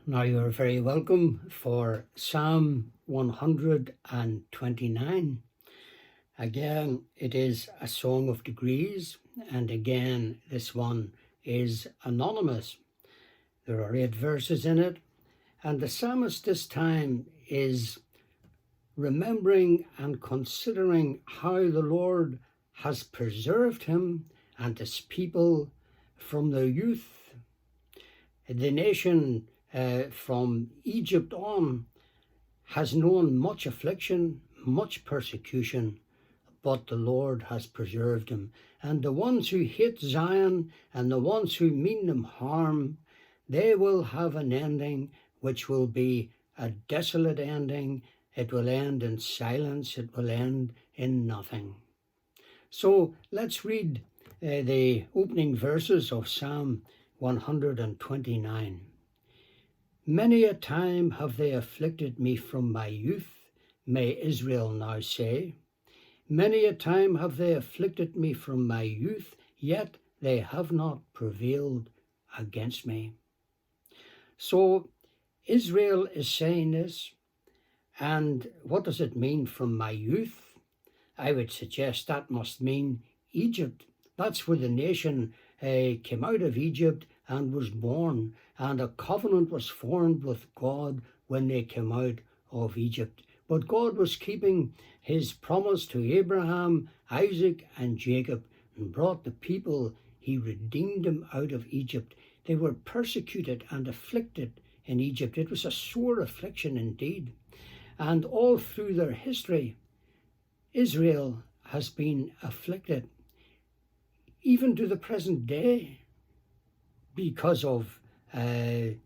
Now you're very welcome for Psalm 129. Again, it is a song of degrees, and again, this one is anonymous. There are 8 verses in it, and the psalmist this time is remembering and considering how the Lord has preserved him and his people from their youth. The nation from Egypt on has known much affliction, much persecution, but the Lord has preserved him. And the ones who hate Zion and the ones who mean them harm, they will have an ending which will be a desolate ending. It will end in silence. It will end in nothing. So let's read the opening verses of Psalm 129. Many a time have they afflicted me from my youth, may Israel now say. Many a time have they afflicted me from my youth, yet they have not prevailed against me. So Israel is saying this, and what does it mean from my youth? I would suggest that must mean Egypt. That's where the nation came out of Egypt and was born, and a covenant was formed with God when they came out of Egypt. But God was keeping his promise to Abraham, Isaac, and Jacob, and brought the people. He redeemed them out of Egypt. They were persecuted and afflicted in Egypt. It was a sore affliction indeed. And all through their history, Israel has been afflicted, even to the present day, because of their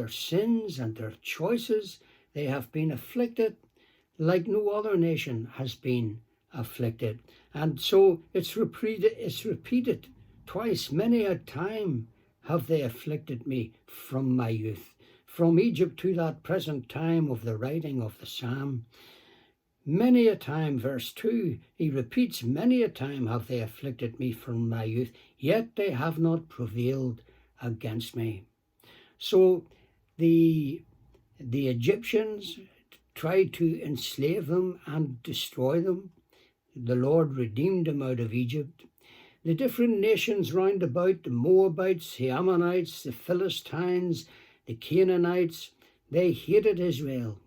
sins and their choices. They have been afflicted like no other nation has been afflicted. And so it's repeated twice. Many a time have they afflicted me from my youth. From Egypt to that present time of the writing of the psalm. Many a time, verse 2, he repeats, many a time have they afflicted me from my youth, yet they have not prevailed against me. So the Egyptians tried to enslave them and destroy them. The Lord redeemed them out of Egypt. The different nations round about, the Moabites, the Ammonites, the Philistines, the Canaanites, they hated Israel.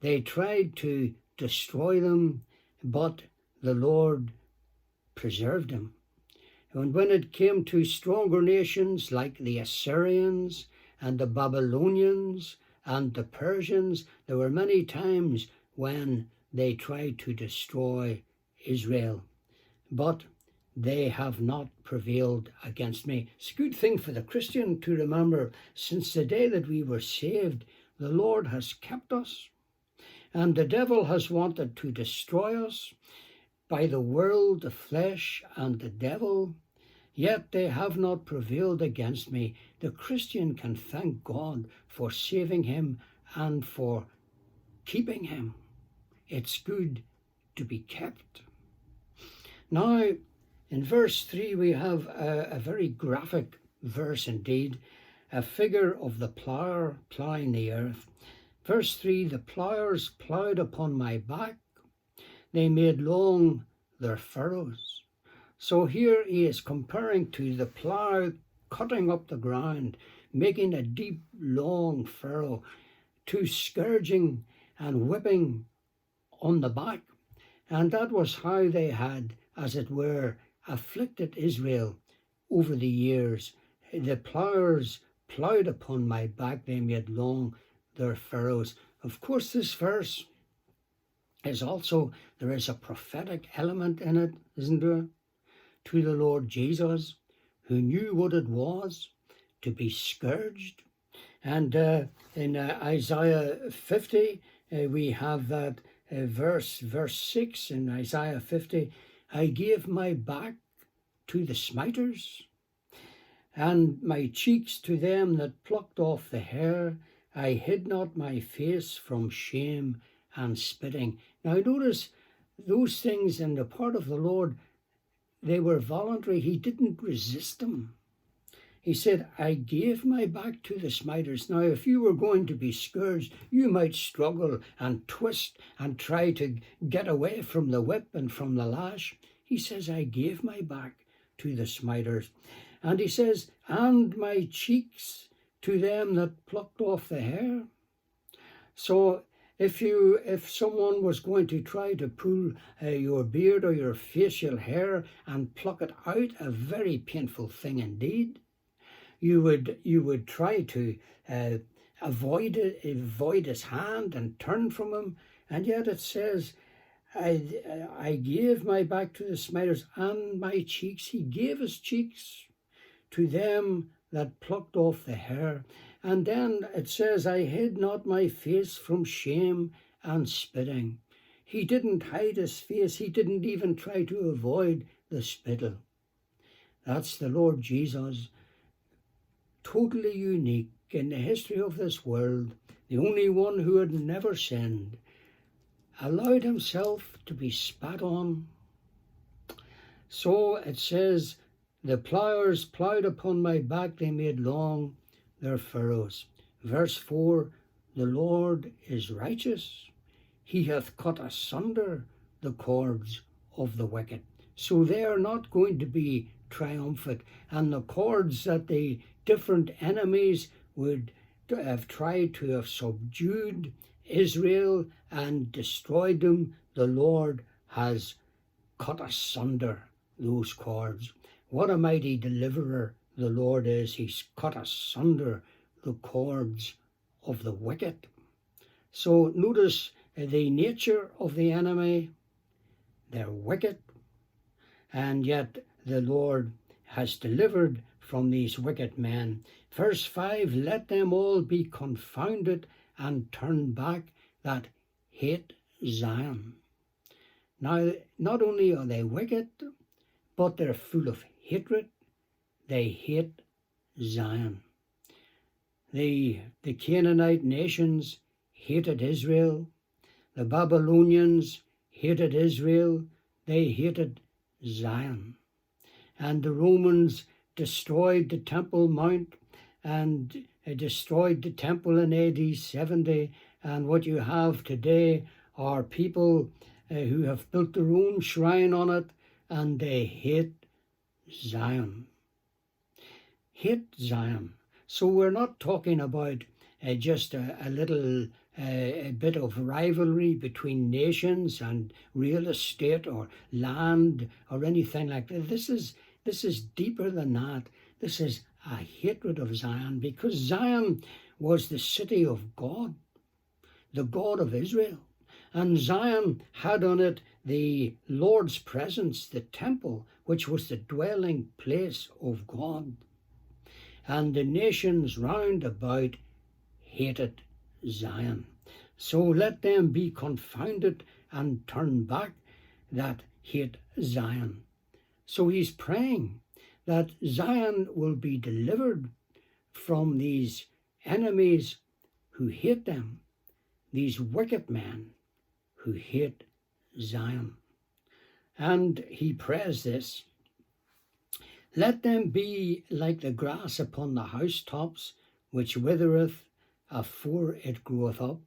They tried to destroy them, but the Lord preserved them. And when it came to stronger nations like the Assyrians and the Babylonians and the Persians, there were many times when they tried to destroy Israel, but they have not prevailed against me. It's a good thing for the Christian to remember, since the day that we were saved, the Lord has kept us. And the devil has wanted to destroy us by the world, the flesh, and the devil, yet they have not prevailed against me. The Christian can thank God for saving him and for keeping him. It's good to be kept. Now, in verse 3, we have a very graphic verse indeed, a figure of the plougher ploughing the earth. Verse 3, the ploughers ploughed upon my back, they made long their furrows. So here he is comparing to the plough cutting up the ground, making a deep, long furrow, to scourging and whipping on the back. And that was how they had, as it were, afflicted Israel over the years. The ploughers ploughed upon my back, they made long their furrows. Of course, this verse is also, there is a prophetic element in it, isn't there? To the Lord Jesus, who knew what it was to be scourged. And in Isaiah 50, we have that verse 6 in Isaiah 50, I gave my back to the smiters, and my cheeks to them that plucked off the hair. I hid not my face from shame and spitting. Now notice those things in the part of the Lord, they were voluntary. He didn't resist them. He said, I gave my back to the smiters. Now, if you were going to be scourged, you might struggle and twist and try to get away from the whip and from the lash. He says, I gave my back to the smiters. And he says, and my cheeks to them that plucked off the hair. So if someone was going to try to pull your beard or your facial hair and pluck it out, a very painful thing indeed, you would try to avoid his hand and turn from him. And yet it says, I gave my back to the smiters, and my cheeks, he gave his cheeks to them that plucked off the hair. And then it says, I hid not my face from shame and spitting. He didn't hide his face. He didn't even try to avoid the spittle. That's the Lord Jesus, totally unique in the history of this world, the only one who had never sinned, allowed himself to be spat on. So it says, the ploughers ploughed upon my back, they made long their furrows. Verse 4, the Lord is righteous. He hath cut asunder the cords of the wicked. So they are not going to be triumphant. And the cords that the different enemies would have tried to have subdued Israel and destroyed them, the Lord has cut asunder those cords. What a mighty deliverer the Lord is. He's cut asunder the cords of the wicked. So notice the nature of the enemy. They're wicked, and yet the Lord has delivered from these wicked men. Verse 5, let them all be confounded and turn back that hate Zion. Now, not only are they wicked, but they're full of hatred. They hate Zion. The Canaanite nations hated Israel. The Babylonians hated Israel. They hated Zion. And the Romans destroyed the Temple Mount and destroyed the temple in AD 70. And what you have today are people who have built their own shrine on it, and they hate Zion. Hate Zion. So we're not talking about just a little a bit of rivalry between nations and real estate or land or anything like that. This is deeper than that. This is a hatred of Zion, because Zion was the city of God, the God of Israel. And Zion had on it the Lord's presence, the temple, which was the dwelling place of God. And the nations round about hated Zion. So let them be confounded and turn back that hate Zion. So he's praying that Zion will be delivered from these enemies who hate them, these wicked men who hate Zion. And he prays this, let them be like the grass upon the housetops, which withereth afore it groweth up.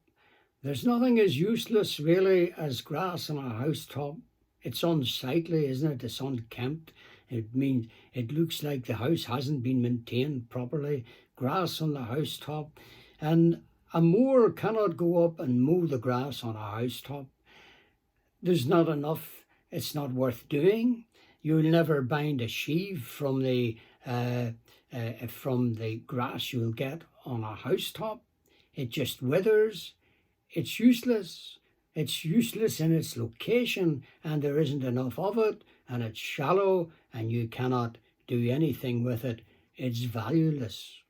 There's nothing as useless really as grass on a housetop. It's unsightly, isn't it? It's unkempt. It means it looks like the house hasn't been maintained properly. Grass on the housetop. And a mower cannot go up and mow the grass on a housetop. There's not enough. It's not worth doing. You'll never bind a sheave from the grass you'll get on a housetop. It just withers. It's useless. It's useless in its location, and there isn't enough of it, and it's shallow, and you cannot do anything with it. It's valueless.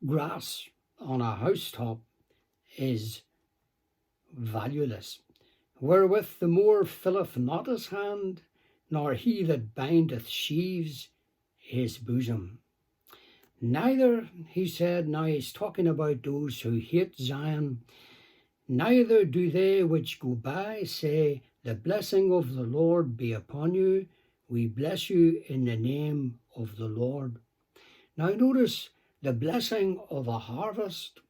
Grass on a housetop is valueless. Wherewith the mower filleth not his hand, nor he that bindeth sheaves his bosom. Neither, he said, now he's talking about those who hate Zion, neither do they which go by say, the blessing of the Lord be upon you, we bless you in the name of the Lord. Now notice the blessing of a harvest,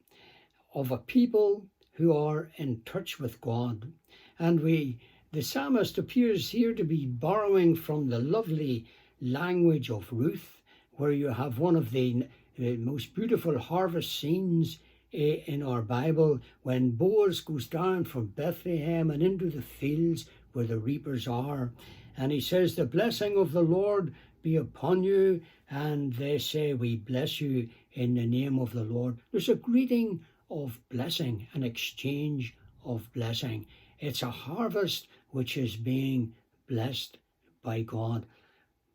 of a people who are in touch with God. And the psalmist appears here to be borrowing from the lovely language of Ruth, where you have one of the most beautiful harvest scenes in our Bible, when Boaz goes down from Bethlehem and into the fields where the reapers are. And he says, the blessing of the Lord be upon you. And they say, we bless you in the name of the Lord. There's a greeting of blessing, an exchange of blessing. It's a harvest which is being blessed by God.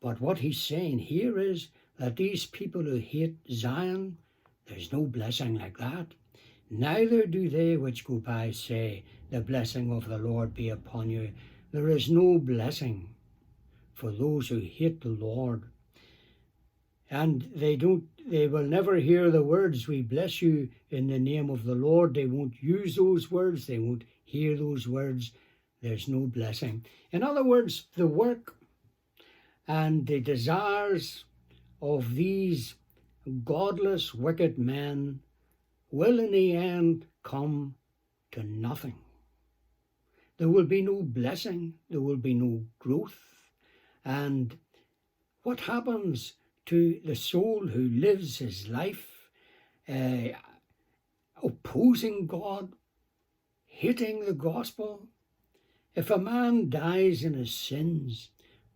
But what he's saying here is that these people who hate Zion, there's no blessing like that. Neither do they which go by say, the blessing of the Lord be upon you. There is no blessing for those who hate the Lord. And they will never hear the words, we bless you in the name of the Lord. They won't use those words. They won't hear those words. There's no blessing. In other words, the work and the desires of these godless, wicked men will in the end come to nothing. There will be no blessing. There will be no growth. And what happens to the soul who lives his life opposing God, hating the gospel? If a man dies in his sins,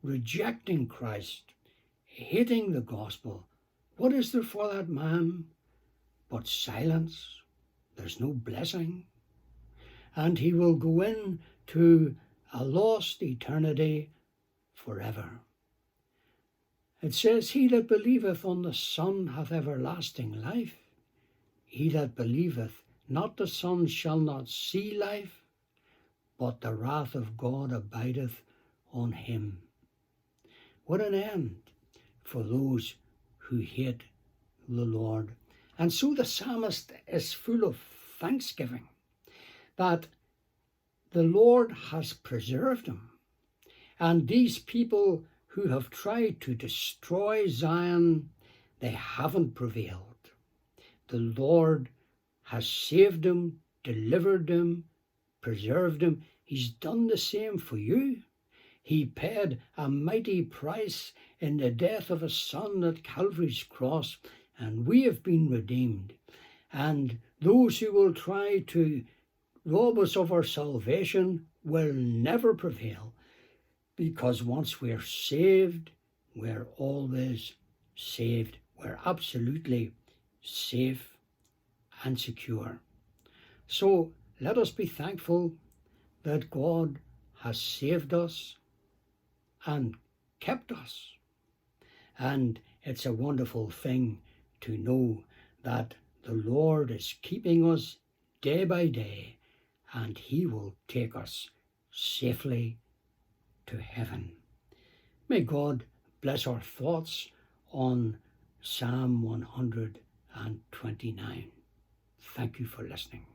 rejecting Christ, hating the gospel, what is there for that man but silence? There's no blessing. And he will go into a lost eternity forever. It says, he that believeth on the Son hath everlasting life. He that believeth not the Son shall not see life, but the wrath of God abideth on him. What an end for those who hate the Lord. And so the psalmist is full of thanksgiving that the Lord has preserved him. And these people who have tried to destroy Zion, they haven't prevailed. The Lord has saved him, delivered him, preserved him. He's done the same for you. He paid a mighty price in the death of his Son at Calvary's cross, and we have been redeemed. And those who will try to rob us of our salvation will never prevail, because once we're saved, we're always saved. We're absolutely safe and secure. So let us be thankful that God has saved us and kept us. And it's a wonderful thing to know that the Lord is keeping us day by day, and he will take us safely to heaven. May God bless our thoughts on Psalm 129. Thank you for listening.